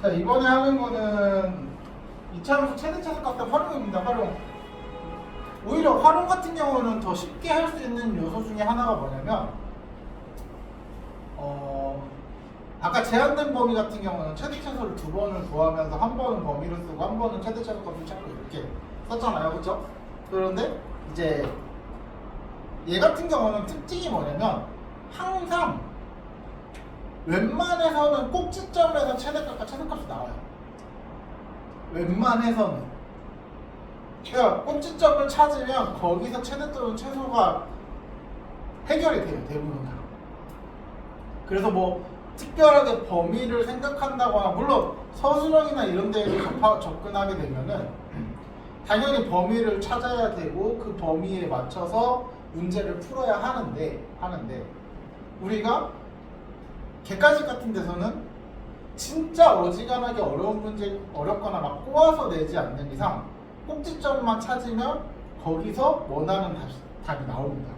자, 이번에 하는 거는 이차함수 최대 최소값의 활용입니다. 활용. 오히려 활용 같은 경우는 더 쉽게 할 수 있는 요소 중에 하나가 뭐냐면 아까 제한된 범위 같은 경우는 최대 최소를 두 번을 구하면서 한 번은 범위를 쓰고 한 번은 최대 최소값을 찾고 이렇게 썼잖아요. 그렇죠? 그런데 이제 얘 같은 경우는 특징이 뭐냐면 항상 웬만해서는 꼭지점에서 최대값과 최소값이 나와요. 웬만해서는. 그러니까 꼭지점을 찾으면 거기서 최대 또는 최소가 해결이 돼요. 대부분 다. 그래서 뭐 특별하게 범위를 생각한다거나, 물론 서술형이나 이런 데에서 접근하게 되면은 당연히 범위를 찾아야 되고 그 범위에 맞춰서 문제를 풀어야 하는데 우리가 객관식 같은 데서는 진짜 어지간하게 어려운 문제, 어렵거나 막 꼬아서 내지 않는 이상 꼭지점만 찾으면 거기서 원하는 답이 나옵니다.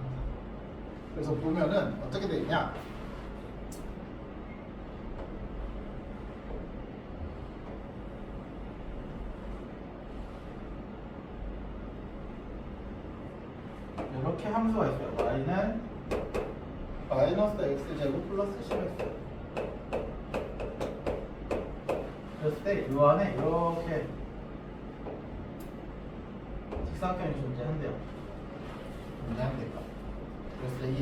그래서 보면은 어떻게 되냐, 이렇게 함수가 있어요. y는 마이너스 x제곱 플러스 10x. 그랬을 때 이 안에 이렇게 직사각형이 존재한대요. 존재한대요. 그랬을 때 이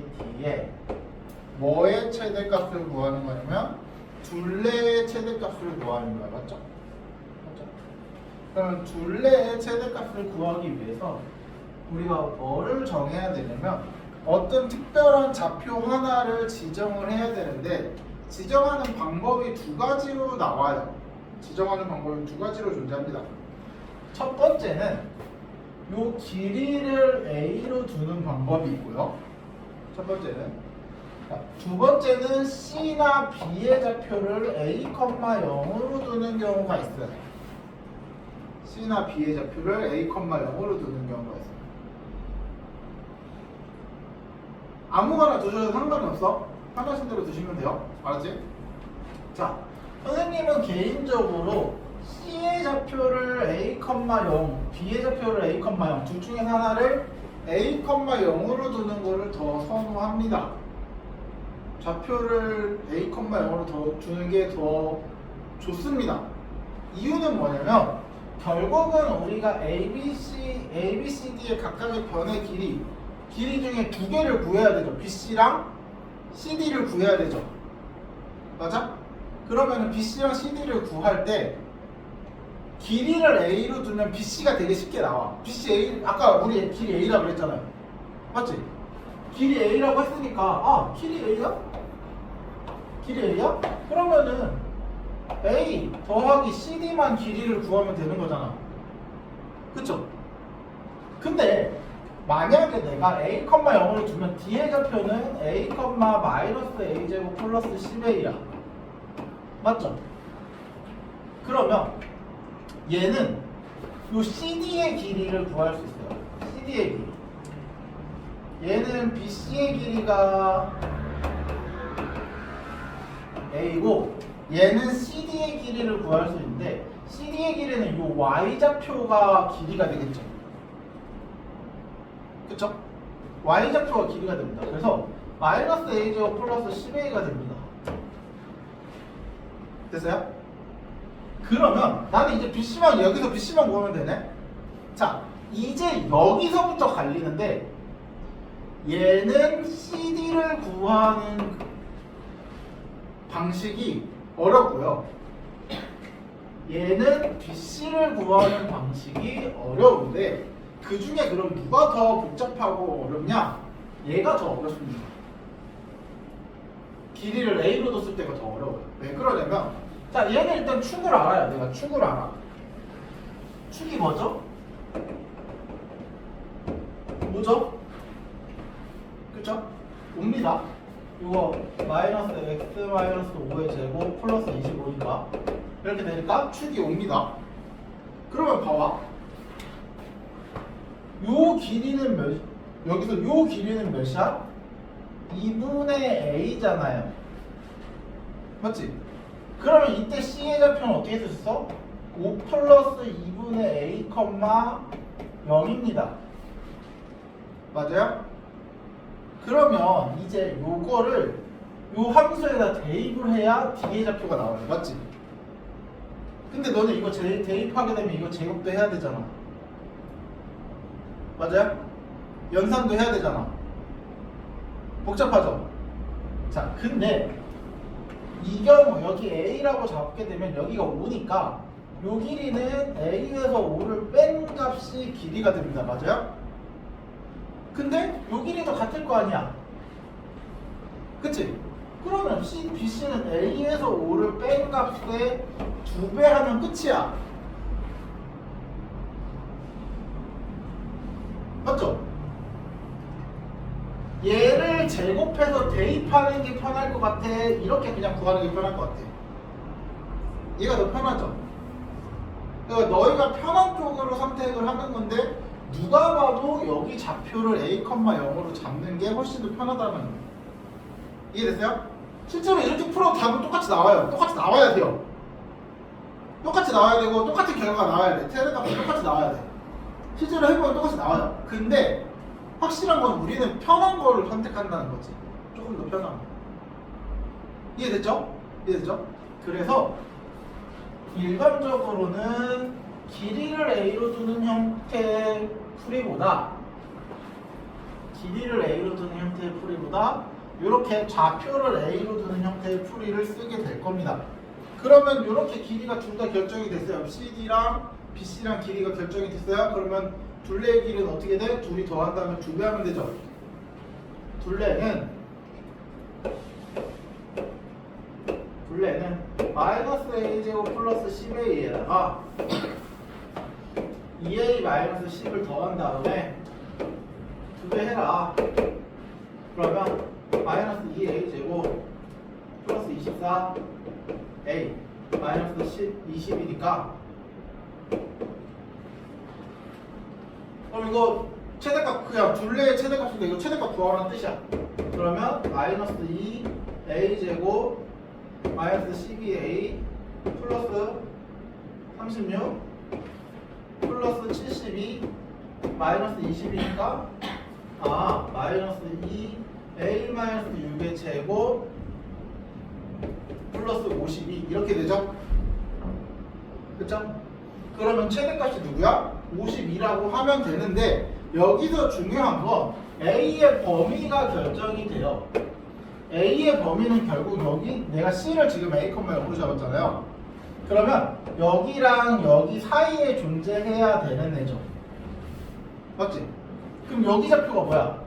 ABCD에 뭐의 최대값을 구하는 거냐면 둘레의 최대값을 구하는 거야. 맞죠? 그러면 둘레의 최대값을 구하기 위해서 우리가 뭐를 정해야 되냐면 어떤 특별한 좌표 하나를 지정을 해야 되는데, 지정하는 방법이 두 가지로 나와요. 지정하는 방법이 두 가지로 존재합니다. 첫 번째는 요 길이를 A로 두는 방법이 있고요. 첫 번째는. 두 번째는 C나 B의 좌표를 A, 0으로 두는 경우가 있어요. C나 B의 좌표를 A, 0으로 두는 경우가 있어요. 아무거나 두셔도 상관이 없어. 편하신 대로 두시면 돼요. 알았지? 자, 선생님은 개인적으로 C의 좌표를 A, 0, B의 좌표를 A, 0 둘 중에 하나를 A, 0으로 두는 거를 더 선호합니다. 좌표를 A, 0으로 더 두는 게 더 좋습니다. 이유는 뭐냐면 결국은 우리가 ABCD의 각각의 변의 길이 중에 두 개를 구해야 되죠. BC랑 CD를 구해야 되죠. 맞아? 그러면 BC랑 CD를 구할 때 길이를 A로 두면 BC가 되게 쉽게 나와. BC A, 아까 우리 길이 A라고 그랬잖아요. 맞지? 길이 A라고 했으니까 길이 A야? 길이 A야? 그러면은 A 더하기 CD만 길이를 구하면 되는 거잖아. 그쵸? 근데 만약에 내가 A, 0을 두면 D의 좌표는 A, 마이너스 A제곱 플러스 10A야. 맞죠? 그러면 얘는 요 CD의 길이를 구할 수 있어요. CD의 길이. 얘는 BC의 길이가 A고 얘는 CD의 길이를 구할 수 있는데 CD의 길이는 요 Y좌표가 길이가 되겠죠. 그쵸? Y좌표가 길이가 됩니다. 그래서 마이너스 A제곱 플러스 10A가 됩니다. 됐어요? 그러면 나는 이제 BC만, 여기서 BC만 구하면 되네? 자, 이제 여기서부터 갈리는데 얘는 CD를 구하는 방식이 어렵고요. 얘는 BC를 구하는 방식이 어려운데 그 중에 그럼 누가 더 복잡하고 어렵냐? 얘가 더 어렵습니다. 길이를 A로 뒀을 때가 더 어려워요. 왜 그러냐면, 자, 얘는 일단 축을 알아야 돼. 내가 축을 알아. 축이 뭐죠? 뭐죠? 그쵸? 옵니다. 이거 마이너스 x 마이너스 5의 제곱 플러스 25인가? 이렇게 되니까 축이 옵니다. 그러면 봐봐. 요 길이는 여기서 요 길이는 몇이야? 2분의 a잖아요. 맞지? 그러면 이때 C의 좌표는 어떻게 쓸 수 있어? 5 플러스 2분의 a, 0입니다. 맞아요? 그러면 이제 요거를 요 함수에다 대입을 해야 D의 좌표가 나와요. 맞지? 근데 너네 이거 대입하게 되면 이거 제곱도 해야 되잖아. 맞아요? 연산도 해야 되잖아. 복잡하죠? 자, 근데 이 경우 여기 A라고 잡게 되면 여기가 5니까 요 길이는 A에서 5를 뺀 값이 길이가 됩니다. 맞아요? 근데 요 길이도 같을 거 아니야. 그치? 그러면 BC는 A에서 5를 뺀 값에 2배 하면 끝이야. 맞죠? 얘를 제곱해서 대입하는 게 편할 것 같아? 이렇게 그냥 구하는 게 편할 것 같아? 얘가 더 편하죠? 그러니까 너희가 편한 쪽으로 선택을 하는 건데 누가 봐도 여기 좌표를 a, 0으로 잡는 게 훨씬 더 편하다는 거예요. 이해됐어요? 실제로 이렇게 풀어도 답은 똑같이 나와요. 똑같이 나와야 돼요. 똑같이 나와야 되고 똑같은 결과가 나와야 돼. 최대값도 똑같이 나와야 돼. 실제로 해보면 똑같이 나와요. 근데 확실한 건 우리는 편한 거를 선택한다는 거지. 조금 더 편한 거. 이해됐죠? 이해됐죠? 그래서 일반적으로는 길이를 a로 두는 형태의 풀이보다 이렇게 좌표를 a로 두는 형태의 풀이를 쓰게 될 겁니다. 그러면 이렇게 길이가 둘 다 결정이 됐어요. CD랑 BC랑 길이가 결정이 됐어요. 그러면 둘레의 길이는 어떻게 돼? 둘이 더한다면 2배 하면 되죠. 둘레는 마이너스 a제곱 플러스 10a에다가 2a 마이너스 10을 더한 다음에 2배 해라. 그러면 마이너스 2a제곱 플러스 24a 마이너스 10, 20이니까 그럼 이거 최대값 그냥 둘레의 최대값인데 이거 최대값 구하라는 뜻이야. 그러면 마이너스 2a제곱 마이너스 12a 플러스 36 플러스 72 마이너스 20이니까 마이너스 2a 마이너스 6의 제곱 플러스 52 이렇게 되죠? 그쵸? 그러면 최대값이 누구야? 52라고 하면 되는데 여기서 중요한 건 A의 범위가 결정이 돼요. A의 범위는 결국 여기 내가 C를 지금 A, 0으로 잡았잖아요. 그러면 여기랑 여기 사이에 존재해야 되는 애죠. 맞지? 그럼 여기 좌표가 뭐야?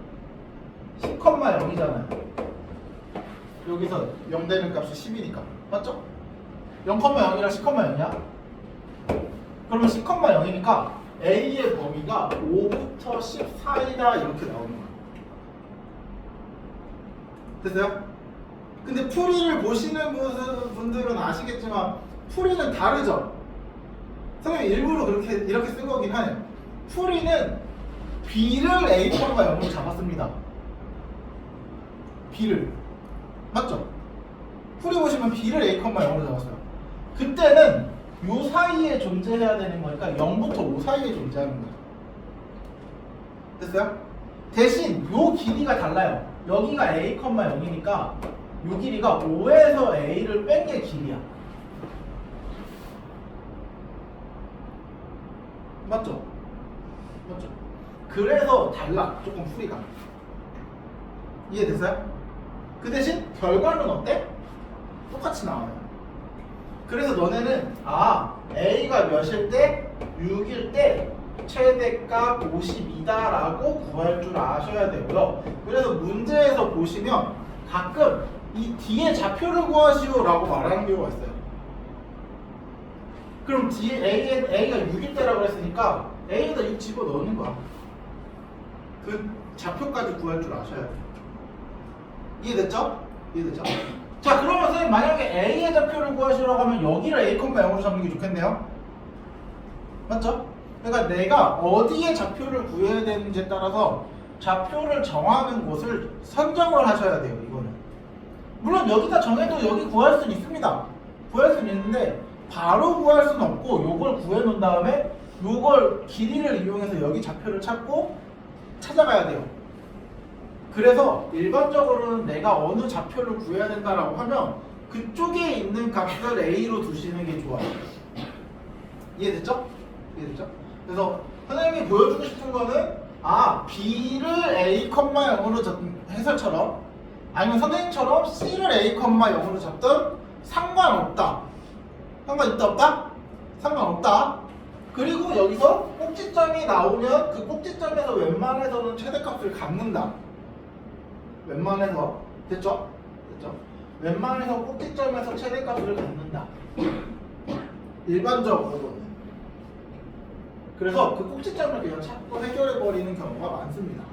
10,0이잖아요. 여기서 0 되는 값이 10이니까. 맞죠? 0,0이랑 10,0이야? 그러면 10,0이니까 A의 범위가 5부터 10 사이다 이렇게 나오는 거야. 됐어요? 근데 풀이를 보시는 분들은 아시겠지만 풀이는 다르죠? 선생님이 일부러 이렇게 쓴 거긴 하네요. 풀이는 B를 A, 0으로 잡았습니다. B를. 맞죠? 풀이 보시면 B를 A, 0으로 잡았어요. 그때는 요 사이에 존재해야 되는 거니까 0부터 5 사이에 존재하는 거예요. 됐어요? 대신 요 길이가 달라요. 여기가 A, 0이니까 요 길이가 5에서 A를 뺀 게 길이야. 맞죠? 맞죠? 그래서 달라. 조금 풀이가. 이해됐어요? 그 대신 결과는 어때? 똑같이 나와요. 그래서 너네는 A가 몇일 때? 6일 때 최대값 52다라고 구할 줄 아셔야 되고요. 그래서 문제에서 보시면 가끔 이 뒤에 좌표를 구하시오 라고 말하는 경우가 있어요. 그럼 뒤에 A가 6일 때라고 했으니까 A에다 6 집어넣는 거야. 그 좌표까지 구할 줄 아셔야 돼요. 이해됐죠? 이해됐죠? 자, 그러면 선생님 만약에 A의 좌표를 구하시라고 하면 여기를 A, 0으로 잡는 게 좋겠네요. 맞죠? 그러니까 내가 어디에 좌표를 구해야 되는지에 따라서 좌표를 정하는 곳을 선정을 하셔야 돼요. 이거는 물론 여기다 정해도 여기 구할 수는 있습니다. 구할 수는 있는데 바로 구할 수는 없고 요걸 구해 놓은 다음에 요걸 길이를 이용해서 여기 좌표를 찾고 찾아가야 돼요. 그래서 일반적으로는 내가 어느 좌표를 구해야 된다라고 하면 그쪽에 있는 값을 A로 두시는 게 좋아요. 이해됐죠? 이해됐죠? 그래서 선생님이 보여주고 싶은 거는 B를 A, 0으로 잡는 해설처럼 아니면 선생님처럼 C를 A, 0으로 잡든 상관없다. 상관있다 없다? 상관없다. 그리고 여기서 꼭지점이 나오면 그 꼭지점에서 웬만해서는 최대값을 갖는다. 웬만해서 됐죠? 됐죠? 웬만해서 꼭지점에서 최대값을 갖는다. 일반적으로는. 그래서 그 꼭지점을 그냥 찾고 해결해버리는 경우가 많습니다.